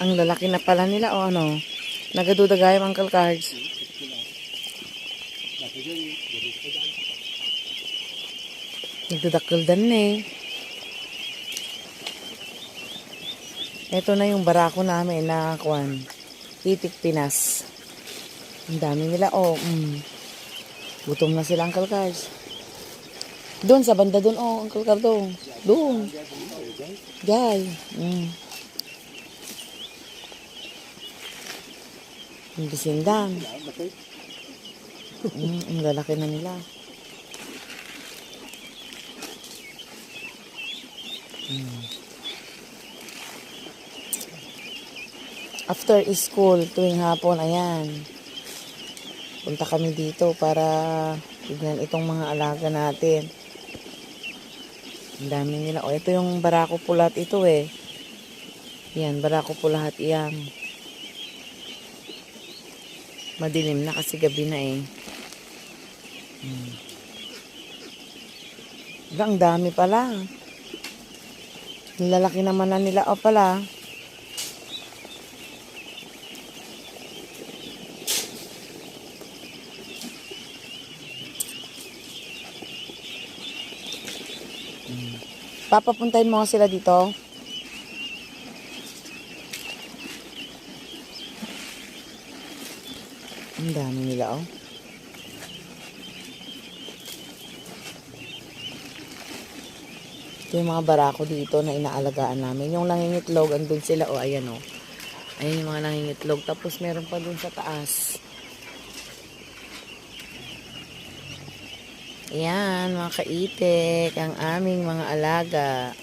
Ang lalaki na pala nila o ano. Nagadudagay ang Uncle Cards. Nagdudakildan na eh. Ito na yung barako namin na kuwan. Titik Pinas. Ang dami nila oh. Gutom na sila Uncle Cards. Doon sa banda doon oh Uncle Cardo. Doon. Jay. Yung bisindan. Ang lalaki na nila. After school, tuwing hapon, ayan. Punta kami dito para tignan itong mga alaga natin. Ang dami nila. O, ito yung barako pulat ito eh. Yan, barako pulat iyang. Madilim na kasi gabi na eh. Ang dami pala. Ang lalaki naman na nila. O pala. Papapuntahin mo sila dito. Ang dami nila oh. Ito yung mga barako dito na inaalagaan namin. Yung nangingitlog, andun sila oh. Ayan oh. Ayan yung mga nangingitlog. Tapos meron pa dun sa taas. Ayan mga kaitik. Ang aming mga alaga.